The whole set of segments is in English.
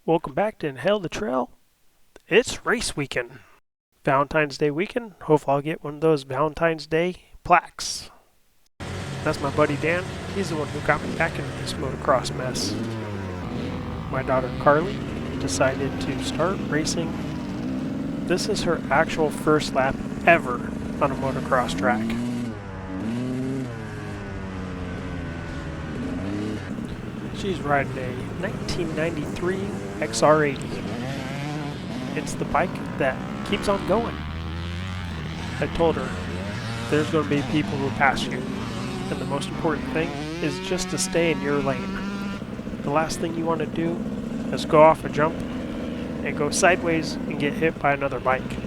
Welcome back to Inhale the Trail. It's race weekend. Valentine's Day weekend. Hopefully I'll get one of those Valentine's Day plaques. That's my buddy Dan. He's the one who got me back into this motocross mess. My daughter Carly decided to start racing. This is her actual first lap ever on a motocross track. She's riding a 1993 XR80. It's the bike that keeps on going. I told her, there's going to be people who pass you, and the most important thing is just to stay in your lane. The last thing you want to do is go off a jump and go sideways and get hit by another bike.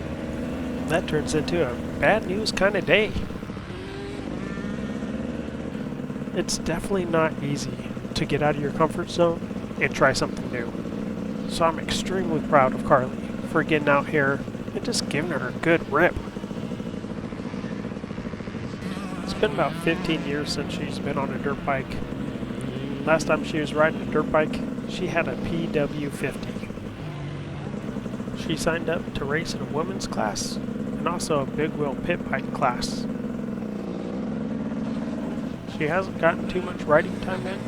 That turns into a bad news kind of day. It's definitely not easy to get out of your comfort zone and try something new. So I'm extremely proud of Carly for getting out here and just giving her a good rip. It's been about 15 years since she's been on a dirt bike. Last time she was riding a dirt bike, she had a PW50. She signed up to race in a women's class and also a big wheel pit bike class. She hasn't gotten too much riding time in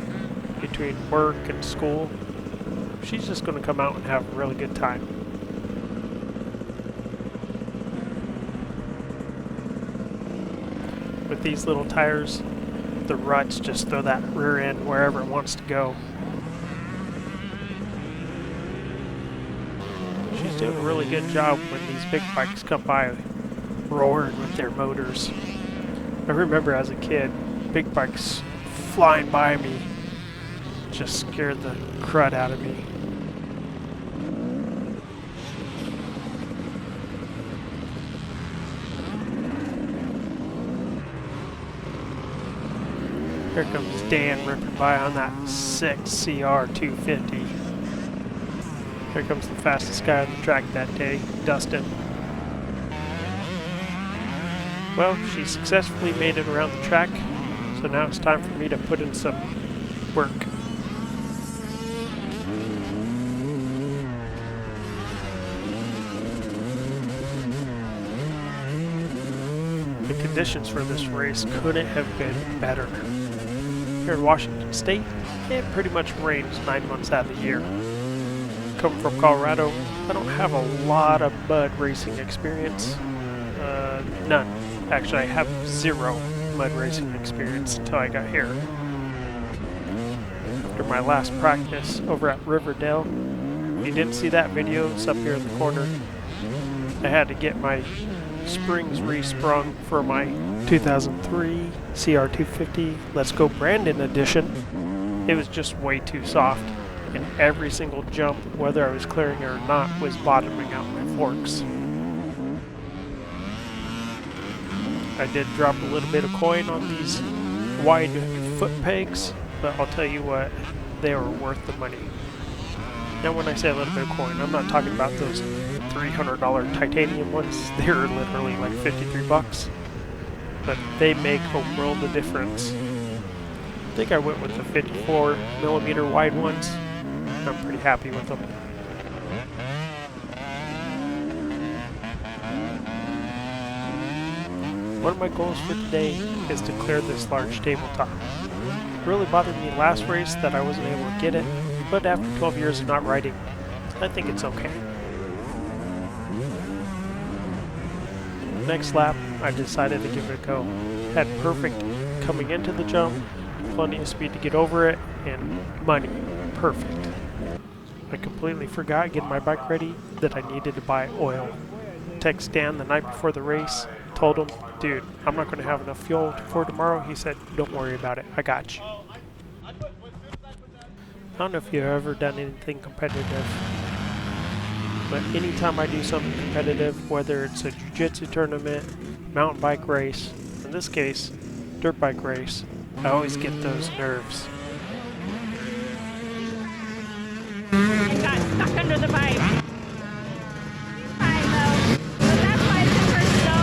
between work and school. She's just going to come out and have a really good time. With these little tires, the ruts just throw that rear end wherever it wants to go. She's doing a really good job when these big bikes come by roaring with their motors. I remember as a kid, big bikes flying by me just scared the crud out of me. Here comes Dan ripping by on that 6 CR250. Here comes the fastest guy on the track that day, Dustin. Well, she successfully made it around the track, so now it's time for me to put in some work. The conditions for this race couldn't have been better. Here in Washington State, it pretty much rains 9 months out of the year. Coming from Colorado, I don't have a lot of mud racing experience. None. Actually, I have zero mud racing experience until I got here. After my last practice over at Riverdale, if you didn't see that video, it's up here in the corner. I had to get my springs resprung for my 2003 CR250 Let's Go Brandon edition. It was just way too soft, and every single jump, whether I was clearing it or not, was bottoming out my forks. I did drop a little bit of coin on these wide foot pegs, but I'll tell you what, they were worth the money. Now when I say a little bit of coin, I'm not talking about those $300 titanium ones. They're literally like 53 bucks. But they make a world of difference. I think I went with the 54 millimeter wide ones. I'm pretty happy with them. One of my goals for today is to clear this large tabletop. It really bothered me last race that I wasn't able to get it, but after 12 years of not riding, I think it's okay. Next lap, I decided to give it a go. Had perfect coming into the jump, plenty of speed to get over it, and money. Perfect. I completely forgot getting my bike ready that I needed to buy oil. Text Dan the night before the race, told him, dude, I'm not going to have enough fuel for tomorrow. He said, don't worry about it, I got you. I don't know if you've ever done anything competitive, but anytime I do something competitive, whether it's a jiu-jitsu tournament, mountain bike race, in this case, dirt bike race, I always get those nerves. I got stuck under the bike. Fine though. But that's why it took her so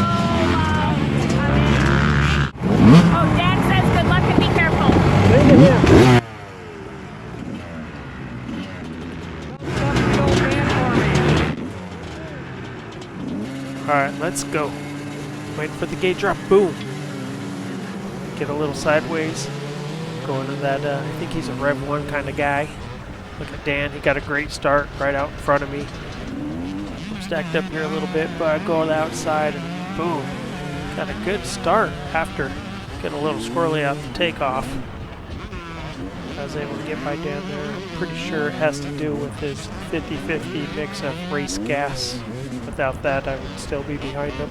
long to come in. Oh, Dad says good luck and be careful. Thank you. Alright, let's go. Waiting for the gate drop. Boom! Get a little sideways. Going to that, I think he's a Rev 1 kind of guy. Look at Dan, he got a great start right out in front of me. I'm stacked up here a little bit, but I go outside and boom. Got a good start after getting a little squirrely out the takeoff. I was able to get by Dan there. I'm pretty sure it has to do with his 50-50 mix of race gas. Without that, I would still be behind him.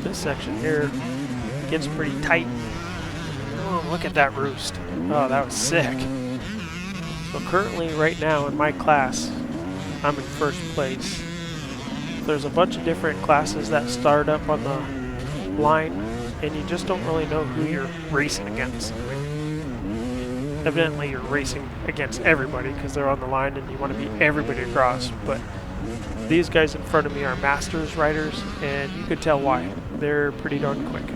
This section here gets pretty tight. Oh, look at that roost. Oh, that was sick. So currently, right now in my class, I'm in first place. There's a bunch of different classes that start up on the line, and you just don't really know who you're racing against. I mean, evidently, you're racing against everybody because they're on the line and you want to beat everybody across, but these guys in front of me are Masters riders, and you could tell why. They're pretty darn quick.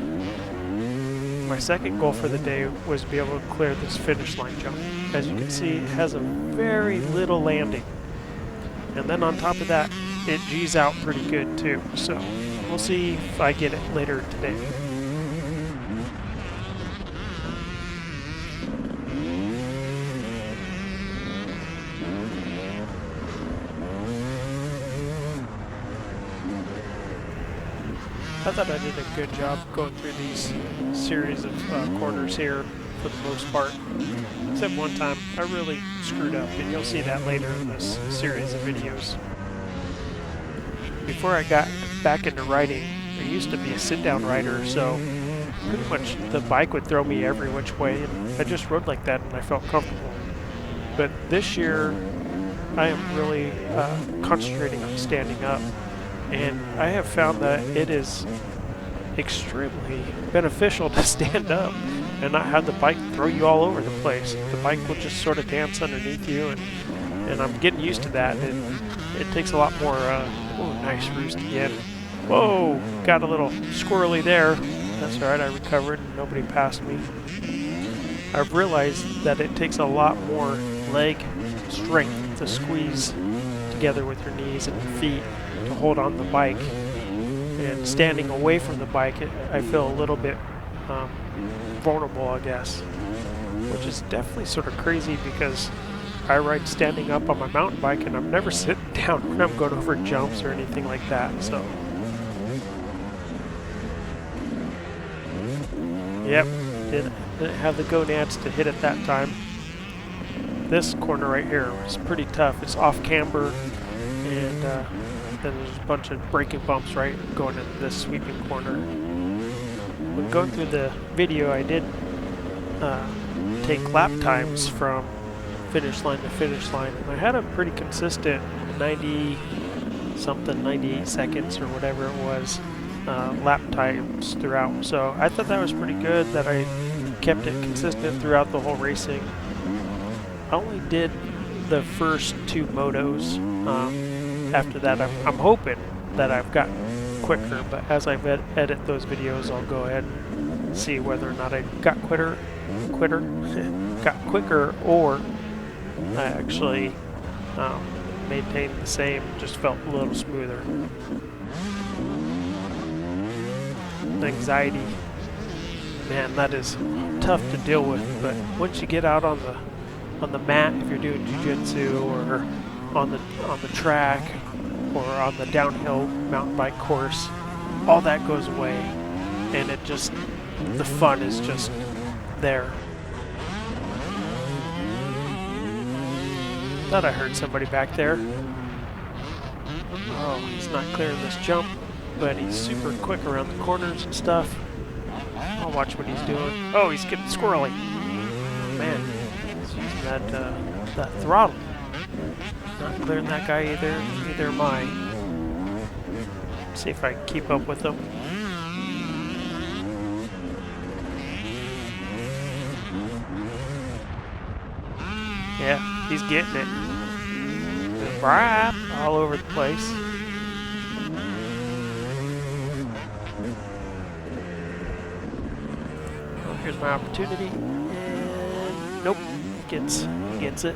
My second goal for the day was to be able to clear this finish line jump. As you can see, it has a very little landing. And then on top of that, it G's out pretty good too. So we'll see if I get it later today. I thought I did a good job going through these series of corners here for the most part. Except one time I really screwed up, and you'll see that later in this series of videos. Before I got back into riding, I used to be a sit-down rider, so pretty much the bike would throw me every which way, and I just rode like that and I felt comfortable. But this year, I am really concentrating on standing up. And I have found that it is extremely beneficial to stand up and not have the bike throw you all over the place. The bike will just sort of dance underneath you, and I'm getting used to that. It takes a lot more, oh, nice roost again. Whoa, got a little squirrely there. That's all right, I recovered and nobody passed me. I've realized that it takes a lot more leg strength to squeeze together with your knees and your feet to hold on the bike, and standing away from the bike, I feel a little bit vulnerable, I guess, which is definitely sort of crazy because I ride standing up on my mountain bike and I'm never sitting down when I'm going over jumps or anything like that. So yep, didn't have the gonads to hit it that time. This corner right here is pretty tough. It's off camber, and then there's a bunch of braking bumps right going into this sweeping corner. When going through the video, I did take lap times from finish line to finish line, and I had a pretty consistent 90-something, 98 seconds or whatever it was, lap times throughout. So I thought that was pretty good that I kept it consistent throughout the whole racing. I only did the first 2 motos. After that, I'm hoping that I've gotten quicker, but as I edit those videos, I'll go ahead and see whether or not I got quicker, or I actually maintained the same, just felt a little smoother. Anxiety, man, that is tough to deal with, but once you get out on the mat, if you're doing jiu-jitsu or on the track or on the downhill mountain bike course, all that goes away, and the fun is just there. Thought I heard somebody back there. Oh, he's not clearing this jump, but he's super quick around the corners and stuff. I'll watch what he's doing. Oh, he's getting squirrely. Man, he's using that throttle. Not clearing that guy either. Neither am I. See if I can keep up with him. Yeah, he's getting it. All over the place. Well, here's my opportunity. And nope, gets it.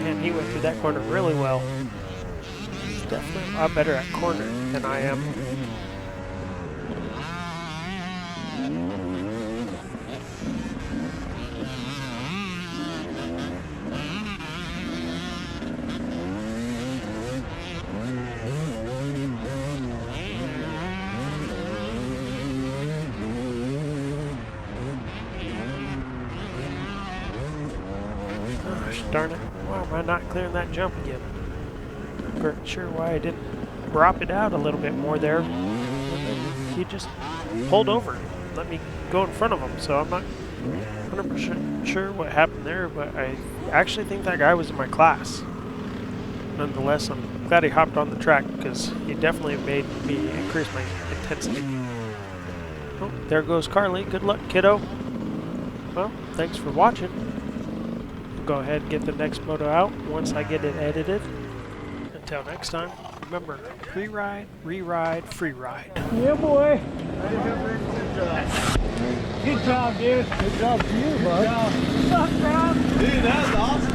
Man, he went through that corner really well. He's definitely a lot better at corner than I am. Gosh darn it, why am I not clearing that jump again? I'm not sure why I didn't drop it out a little bit more there. He just pulled over, let me go in front of him, so I'm not 100% sure what happened there, but I actually think that guy was in my class. Nonetheless, I'm glad he hopped on the track because he definitely made me increase my intensity. Oh, there goes Carly. Good luck, kiddo. Well, thanks for watching. Go ahead and get the next moto out once I get it edited. Until next time, remember, pre-ride, re-ride, free ride. Yeah, boy. Good job, dude. Good job to you, bud. Good job. What's up, bro? Dude, that was awesome.